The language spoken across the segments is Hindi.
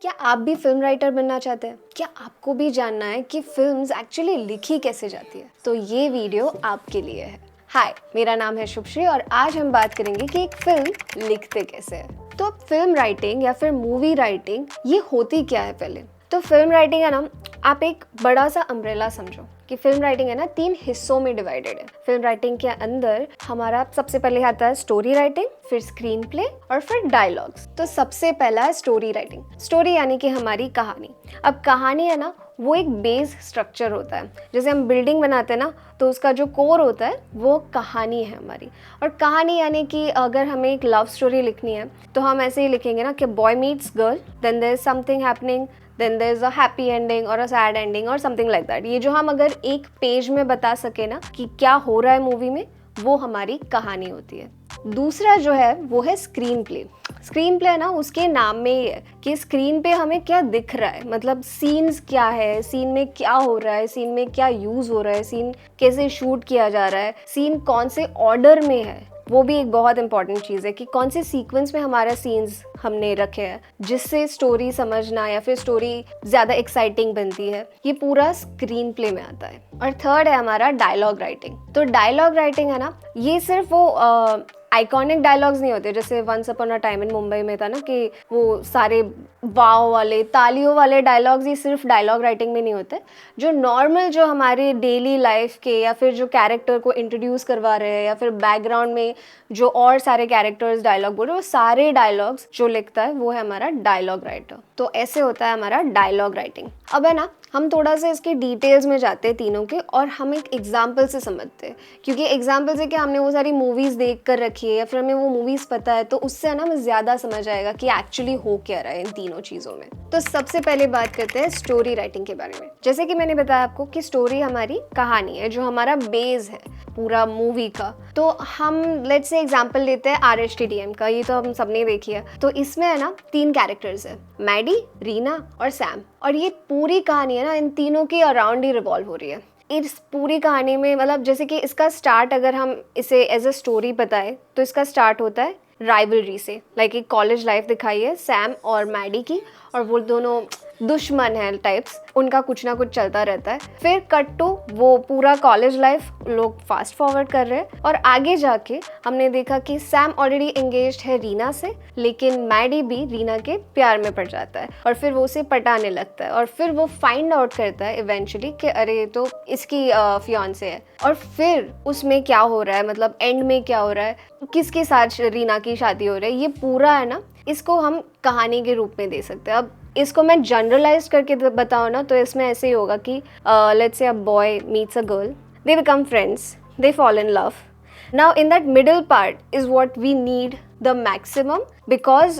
क्या आप भी फिल्म राइटर बनना चाहते हैं? क्या आपको भी जानना है कि फिल्म्स एक्चुअली लिखी कैसे जाती है? तो ये वीडियो आपके लिए है। हाय, मेरा नाम है शुभश्री और आज हम बात करेंगे कि एक फिल्म लिखते कैसे हैं। तो फिल्म राइटिंग या फिर मूवी राइटिंग ये होती क्या है पहले? तो फिल्म राइटिंग है ना, आप एक बड़ा सा अम्ब्रेला समझो कि फिल्म राइटिंग है ना 3 हिस्सों में डिवाइडेड है। फिल्म राइटिंग के अंदर हमारा सबसे पहले आता है स्टोरी राइटिंग, फिर स्क्रीन प्ले और फिर डायलॉग्स। तो सबसे पहला है स्टोरी राइटिंग। स्टोरी यानी कि हमारी कहानी। अब कहानी है ना, वो एक बेस स्ट्रक्चर होता है। जैसे हम बिल्डिंग बनाते हैं ना, तो उसका जो कोर होता है वो कहानी है हमारी। और कहानी यानी कि अगर हमें एक लव स्टोरी लिखनी है तो हम ऐसे ही लिखेंगे ना कि boy meets girl, then there is something happening, then there is a happy ending और अ सैड एंडिंग और समथिंग लाइक दैट। ये जो हम अगर एक पेज में बता सके ना कि क्या हो रहा है मूवी में, वो हमारी कहानी होती है। दूसरा जो है वो है स्क्रीन प्ले। स्क्रीन प्ले है ना, उसके नाम में ही है कि स्क्रीन पे हमें क्या दिख रहा है, मतलब सीन्स क्या है, सीन में क्या हो रहा है, सीन में क्या यूज हो रहा है, सीन कैसे शूट किया जा रहा है, सीन कौन से ऑर्डर में है। वो भी एक बहुत इंपॉर्टेंट चीज़ है कि कौन से सीक्वेंस में हमारा सीन्स हमने रखे हैं जिससे स्टोरी समझना या फिर स्टोरी ज़्यादा एक्साइटिंग बनती है। ये पूरा स्क्रीन प्ले में आता है। और थर्ड है हमारा डायलॉग राइटिंग। तो डायलॉग राइटिंग है ना, ये सिर्फ वो आइकॉनिक डायलॉग्स नहीं होते जैसे once upon a time in Mumbai में था ना कि वो सारे वाव वाले तालियों वाले डायलॉग्स, ये सिर्फ डायलॉग राइटिंग में नहीं होते। जो नॉर्मल जो हमारे डेली लाइफ के या फिर जो कैरेक्टर को इंट्रोड्यूस करवा रहे हैं या फिर बैकग्राउंड में जो और सारे कैरेक्टर्स डायलॉग बोल रहे हैं, वो सारे डायलॉग्स जो लिखता है वो है हमारा डायलॉग राइटर। तो ऐसे होता है हमारा डायलॉग राइटिंग। अब है ना, हम थोड़ा सा इसके डिटेल्स में जाते हैं तीनों के और हम एक एग्जाम्पल से समझते हैं, क्योंकि एग्जाम्पल से क्या, हमने वो सारी मूवीज़ देख कर रखी है या फिर हमें वो मूवीज़ पता है, तो उससे है ना हमें ज़्यादा समझ आएगा कि एक्चुअली हो क्या रहा है इन तीनों चीज़ों में। तो सबसे पहले बात करते हैं स्टोरी राइटिंग के बारे में। जैसे कि मैंने बताया आपको कि स्टोरी हमारी कहानी है, जो हमारा बेस है पूरा मूवी का। तो हम लेट्स से एग्जाम्पल लेते हैं RHTDM का, ये तो हम सबने देखी है। तो इसमें है ना 3 कैरेक्टर्स है, मैडी, रीना और सैम। और ये पूरी कहानी है ना इन तीनों के अराउंड ही रिवॉल्व हो रही है। इस पूरी कहानी में मतलब जैसे कि इसका स्टार्ट अगर हम इसे एज अ स्टोरी बताएं तो इसका स्टार्ट होता है राइवलरी से। लाइक एक कॉलेज लाइफ दिखाई है सैम और मैडी की, और वो दोनों दुश्मन है टाइप्स, उनका कुछ ना कुछ चलता रहता है। फिर कट टू वो पूरा कॉलेज लाइफ लोग फास्ट फॉरवर्ड कर रहे हैं और आगे जाके हमने देखा कि सैम ऑलरेडी एंगेज्ड है रीना से, लेकिन मैडी भी रीना के प्यार में पड़ जाता है और फिर वो उसे पटाने लगता है। और फिर वो फाइंड आउट करता है इवेंचुअली कि अरे तो इसकी फियांसे है। और फिर उसमें क्या हो रहा है, मतलब एंड में क्या हो रहा है, किसके साथ रीना की शादी हो रही है, ये पूरा है ना, इसको हम कहानी के रूप में दे सकते हैं। अब इसको मैं जनरलाइज करके बताऊँ ना, तो इसमें ऐसे ही होगा कि let's say a boy meets a girl, they become friends, they fall in love. Now in that middle part is what we need the maximum, because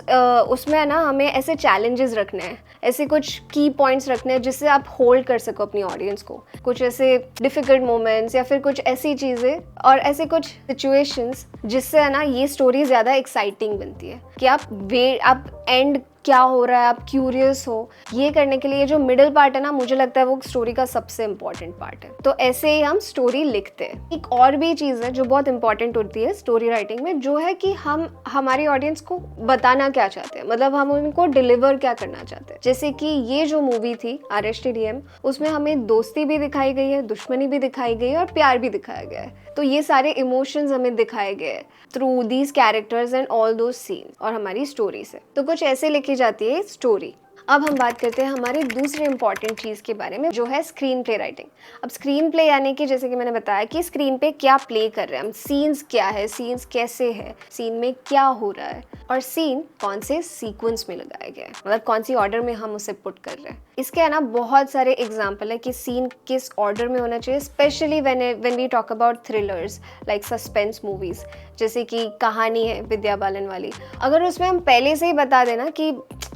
उसमें है ना हमें ऐसे चैलेंजेस रखने हैं, ऐसे कुछ की पॉइंट्स रखने हैं जिससे आप होल्ड कर सको अपनी ऑडियंस को। कुछ ऐसे डिफ़िकल्ट मोमेंट्स या फिर कुछ ऐसी चीज़ें और ऐसे कुछ सिचुएशंस जिससे है ना ये स्टोरी ज़्यादा एक्साइटिंग बनती है कि आप एंड क्या हो रहा है, आप क्यूरियस हो। ये करने के लिए जो मिडिल पार्ट है ना, मुझे लगता है वो स्टोरी का सबसे इम्पॉर्टेंट पार्ट है। तो ऐसे ही हम स्टोरी लिखते हैं। एक और भी चीज़ है जो बहुत इंपॉर्टेंट होती है स्टोरी राइटिंग में, जो है कि हम हमारी ऑडियंस को बताना क्या चाहते हैं, मतलब हम उनको डिलीवर क्या करना चाहते हैं। जैसे कि ये जो मूवी थी RHTDM, उसमें हमें दोस्ती भी दिखाई गई है, दुश्मनी भी दिखाई गई है और प्यार भी दिखाया गया है। तो ये सारे इमोशंस हमें दिखाए गए हैं through these characters and all those scene और हमारी स्टोरी से। तो कुछ ऐसे लिखी जाती है स्टोरी। अब हम बात करते हैं हमारे दूसरे इंपॉर्टेंट चीज़ के बारे में, जो है स्क्रीन प्ले राइटिंग। अब स्क्रीन प्ले यानी कि जैसे कि मैंने बताया कि स्क्रीन पे क्या प्ले कर रहे हैं हम, सीन्स क्या है, सीन्स कैसे है, सीन में क्या हो रहा है और सीन कौन से सीक्वेंस में लगाया गया है, मतलब कौन सी ऑर्डर में हम उसे पुट कर रहे हैं। इसके है ना बहुत सारे एग्जाम्पल है कि सीन किस ऑर्डर में होना चाहिए, specially when we talk about thrillers like suspense movies. जैसे कि कहानी है विद्या बालन वाली, अगर उसमें हम पहले से ही बता देना कि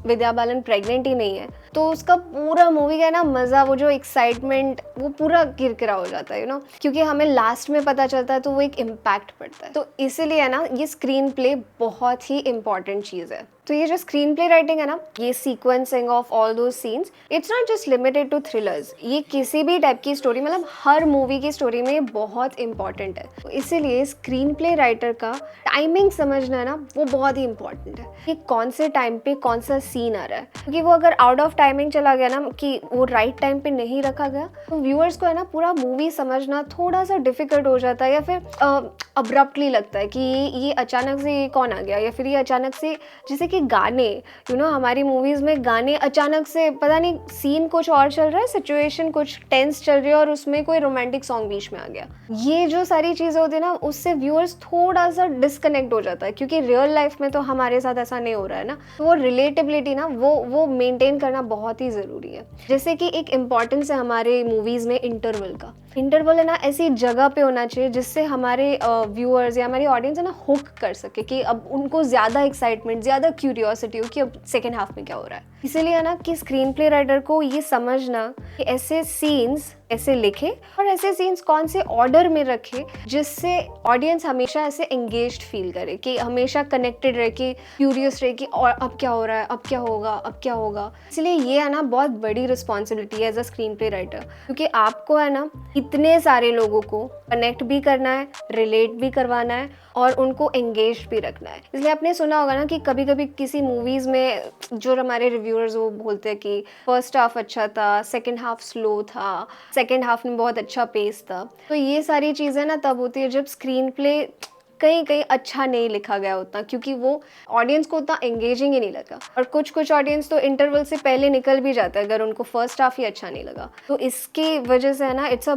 विद्या बालन प्रेग्नेंट ही नहीं है, तो उसका पूरा मूवी का ना मज़ा, वो जो एक्साइटमेंट, वो पूरा किरकिरा हो जाता है क्योंकि हमें लास्ट में पता चलता है तो वो एक इम्पैक्ट पड़ता है। तो इसीलिए ना ये स्क्रीन प्ले बहुत ही इंपॉर्टेंट चीज़ है। तो ये जो स्क्रीन प्ले राइटिंग है ना, ये sequencing of all those scenes, it's not just limited to thrillers. ये किसी भी टाइप की स्टोरी, मतलब हर मूवी की स्टोरी में बहुत इंपॉर्टेंट है। तो इसीलिए स्क्रीन प्ले राइटर का टाइमिंग समझना है ना, वो बहुत ही इंपॉर्टेंट है कि कौन से टाइम पे कौन सा सीन आ रहा है। क्योंकि वो अगर आउट ऑफ टाइमिंग चला गया ना, कि वो राइट टाइम पे नहीं रखा गया, तो व्यूअर्स को है ना पूरा मूवी समझना थोड़ा सा डिफिकल्ट हो जाता है, या फिर अब्रप्टली लगता है कि ये अचानक से ये कौन आ गया, या फिर ये अचानक से, जैसे कि गाने, हमारी मूवीज़ में गाने अचानक से पता नहीं, सीन कुछ और चल रहा है, सिचुएशन कुछ टेंस चल रही है और उसमें कोई रोमांटिक सॉन्ग बीच में आ गया। ये जो सारी चीज़ें होती है ना, उससे व्यूअर्स थोड़ा सा डिस्कनेक्ट हो जाता है, क्योंकि रियल लाइफ में तो हमारे साथ ऐसा नहीं हो रहा है ना। तो वो रिलेटेबिलिटी ना, वो मेंटेन करना बहुत ही ज़रूरी है। जैसे कि एक इम्पॉर्टेंस है हमारे मूवीज़ में इंटरवल का। इंटरवल है ना ऐसी जगह पे होना चाहिए जिससे हमारे व्यूअर्स या हमारी ऑडियंस है ना हुक कर सके, कि अब उनको ज़्यादा एक्साइटमेंट, ज़्यादा क्यूरियोसिटी हो कि अब सेकेंड हाफ में क्या हो रहा है। इसीलिए है ना कि स्क्रीन प्ले राइटर को ये समझना कि ऐसे सीन्स ऐसे लिखे और ऐसे सीन्स कौन से ऑर्डर में रखे जिससे ऑडियंस हमेशा ऐसे एंगेज्ड फील करे, कि हमेशा कनेक्टेड रहे, कि क्यूरियस रहे कि और अब क्या हो रहा है, अब क्या होगा, अब क्या होगा। इसलिए ये है ना बहुत बड़ी रिस्पॉन्सिबिलिटी है as a screenplay writer, क्योंकि आपको है ना इतने सारे लोगों को कनेक्ट भी करना है, रिलेट भी करवाना है और उनको एंगेज भी रखना है। इसलिए आपने सुना होगा ना कि कभी कभी किसी मूवीज़ में जो हमारे रिव्यूअर्स वो बोलते हैं कि फर्स्ट हाफ अच्छा था, सेकेंड हाफ स्लो था, सेकेंड हाफ में बहुत अच्छा पेस था। तो ये सारी चीज़ें ना तब होती है जब स्क्रीन प्ले कहीं कहीं अच्छा नहीं लिखा गया उतना, क्योंकि वो ऑडियंस को उतना एंगेजिंग ही नहीं लगा। और कुछ ऑडियंस तो इंटरवल से पहले निकल भी जाता है अगर उनको फर्स्ट हाफ ही अच्छा नहीं लगा। तो इसकी वजह से है ना, it's a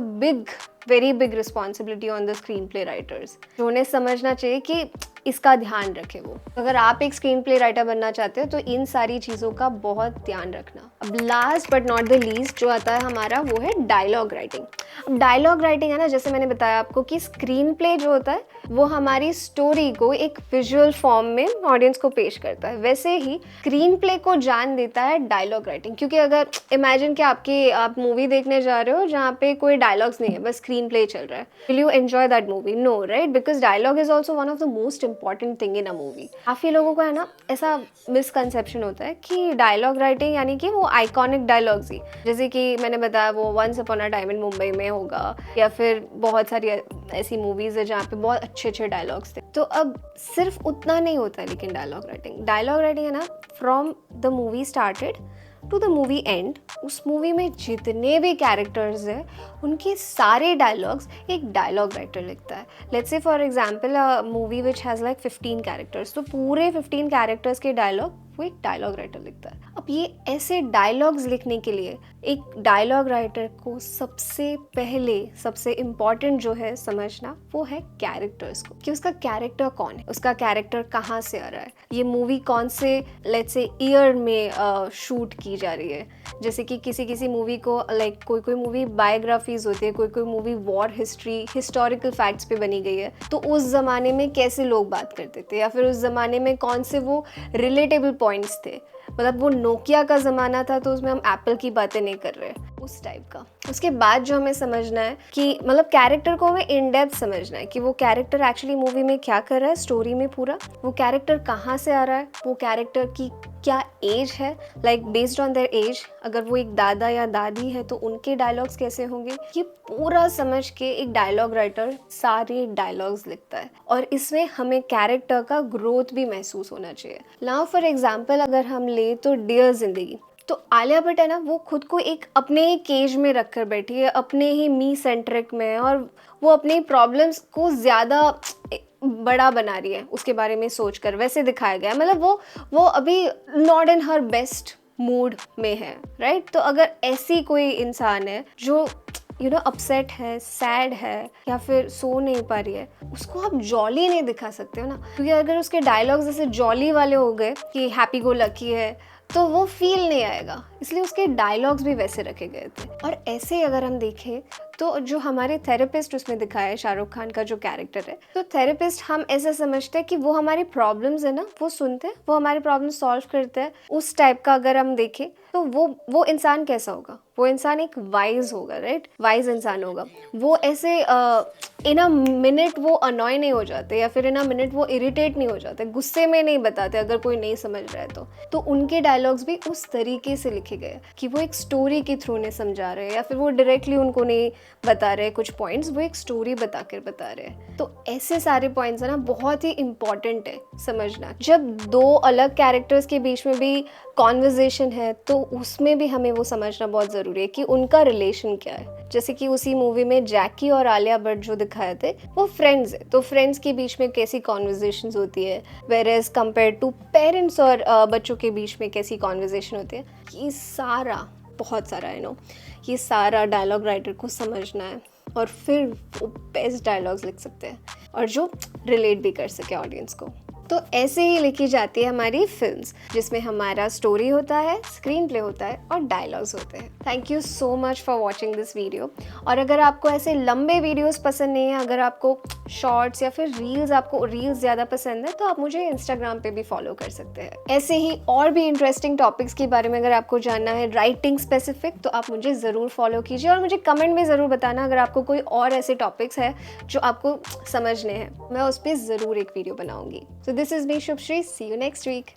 very big responsibility on the screen play writers, जो उन्हें समझना चाहिए कि इसका ध्यान रखें वो। अगर आप एक स्क्रीन प्ले राइटर बनना चाहते हो तो इन सारी चीज़ों का बहुत ध्यान रखना। अब last but not the least जो आता है हमारा, वो है डायलॉग राइटिंग। अब डायलॉग राइटिंग है ना, जैसे मैंने बताया आपको कि स्क्रीन प्ले जो होता है वो हमारी स्टोरी को एक विजुअल फॉर्म में ऑडियंस को पेश करता है, वैसे ही स्क्रीन प्ले को जान देता है डायलॉग राइटिंग। क्योंकि अगर इमेजिन कि आप मूवी देखने जा रहे हो जहाँ पे कोई डायलॉग्स नहीं है, बस स्क्रीन प्ले चल रहा है, will you enjoy that movie? No, right? Because dialogue is also one of the most important thing in a movie. काफ़ी लोगों को है ना ऐसा मिसकंसेप्शन होता है कि डायलॉग राइटिंग यानी कि वो आइकॉनिक डायलॉग्स ही, जैसे कि मैंने बताया वो once upon a time in Mumbai में होगा, या फिर बहुत सारी ऐसी मूवीज़ है जहाँ पे बहुत अच्छे डायलॉग्स थे। तो अब सिर्फ उतना नहीं होता है, लेकिन डायलॉग राइटिंग है ना, from the movie started to the movie end, उस मूवी में जितने भी कैरेक्टर्स हैं उनके सारे डायलॉग्स एक डायलॉग राइटर लिखता है। Let's say for example a movie which has like 15 characters, तो पूरे 15 कैरेक्टर्स के डायलॉग वो एक डायलॉग राइटर लिखता है। अब ये ऐसे डायलॉग्स लिखने के लिए एक डायलॉग राइटर को सबसे पहले सबसे इम्पॉर्टेंट जो है समझना, वो है कैरेक्टर्स को, कि उसका कैरेक्टर कौन है, उसका कैरेक्टर कहाँ से आ रहा है, ये मूवी कौन से लेट्स से ईयर में शूट की जा रही है। जैसे कि किसी मूवी को लाइक कोई मूवी बायोग्राफीज होती है, कोई movie war history, historical facts पे बनी गई है, तो उस ज़माने में कैसे लोग बात करते थे, या फिर उस ज़माने में कौन से वो रिलेटेबल पॉइंट्स थे। मतलब वो नोकिया का ज़माना था तो उसमें हम एप्पल की बातें नहीं कर रहे, उस टाइप का। उसके बाद जो हमें समझना है कि मतलब कैरेक्टर को हमें इन डेप्थ समझना है कि वो कैरेक्टर एक्चुअली मूवी में क्या कर रहा है, स्टोरी में पूरा वो कैरेक्टर कहाँ से आ रहा है, वो कैरेक्टर की क्या एज है, like based on their age, अगर वो एक दादा या दादी है तो उनके डायलॉग्स कैसे होंगे, ये पूरा समझ के एक डायलॉग राइटर सारे डायलॉग्स लिखता है। और इसमें हमें कैरेक्टर का ग्रोथ भी महसूस होना चाहिए। नाउ फॉर एग्जाम्पल अगर हम ले तो डियर जिंदगी, तो आलिया भट्ट है ना, वो खुद को एक अपने ही केज में रख कर बैठी है, अपने ही मी सेंट्रिक में, और वो अपनी प्रॉब्लम्स को ज़्यादा बड़ा बना रही है उसके बारे में सोचकर, वैसे दिखाया गया है। मतलब वो अभी not in her best mood में है, राइट? तो अगर ऐसी कोई इंसान है जो अपसेट है, सैड है, या फिर सो नहीं पा रही है, उसको आप जॉली नहीं दिखा सकते हो ना, क्योंकि अगर उसके डायलॉग्स जैसे जॉली वाले हो गए कि हैप्पी गो लकी है, तो वो फील नहीं आएगा। इसलिए उसके डायलॉग्स भी वैसे रखे गए थे। और ऐसे अगर हम देखें तो जो हमारे थेरेपिस्ट उसमें दिखाया है, शाहरुख खान का जो कैरेक्टर है, तो थेरेपिस्ट हम ऐसा समझते हैं कि वो हमारी प्रॉब्लम्स है ना वो सुनते हैं, वो हमारी प्रॉब्लम सॉल्व करते हैं। उस टाइप का अगर हम देखें तो वो इंसान कैसा होगा? वो इंसान एक वाइज होगा, राइट? वाइज इंसान होगा। वो ऐसे इन अ मिनट वो अनॉय नहीं हो जाते, या फिर इन अ मिनट वो इरिटेट नहीं हो जाते, गुस्से में नहीं बताते अगर कोई नहीं समझ रहा है तो उनके डायलॉग्स भी उस तरीके से लिखे गए कि वो एक स्टोरी के थ्रू नहीं समझा रहे, या फिर वो डायरेक्टली उनको नहीं बता रहे कुछ पॉइंट्स, वो एक स्टोरी बता रहे हैं। तो ऐसे सारे पॉइंट्स है ना बहुत ही इंपॉर्टेंट है समझना। जब दो अलग कैरेक्टर्स के बीच में भी कॉन्वर्जेशन है तो उसमें भी हमें वो समझना बहुत ज़रूरी है कि उनका रिलेशन क्या है। जैसे कि उसी मूवी में जैकी और आलिया भट्ट जो दिखाए थे वो फ्रेंड्स है, तो फ्रेंड्स के बीच में कैसी कॉन्वर्जेशंस होती है, where as compare to parents और बच्चों के बीच में कैसी कॉन्वर्जेशन होती है। ये सारा बहुत सारा है नो, ये सारा डायलॉग राइटर को समझना है और फिर वो बेस्ट डायलॉग्स लिख सकते हैं और जो रिलेट भी कर सके ऑडियंस को। तो ऐसे ही लिखी जाती है हमारी फिल्म्स, जिसमें हमारा स्टोरी होता है, स्क्रीन प्ले होता है और डायलॉग्स होते हैं। Thank you so much for watching this video. और अगर आपको ऐसे लंबे वीडियोस पसंद नहीं है, अगर आपको शॉर्ट्स या फिर आपको रील्स ज़्यादा पसंद है, तो आप मुझे इंस्टाग्राम पे भी फॉलो कर सकते हैं। ऐसे ही और भी इंटरेस्टिंग टॉपिक्स के बारे में अगर आपको जानना है, राइटिंग स्पेसिफिक, तो आप मुझे ज़रूर फॉलो कीजिए और मुझे कमेंट में ज़रूर बताना अगर आपको कोई और ऐसे टॉपिक्स है जो आपको समझने हैं। मैं उस पर ज़रूर एक वीडियो बनाऊंगी। So this is me, Shubhshri. See you next week.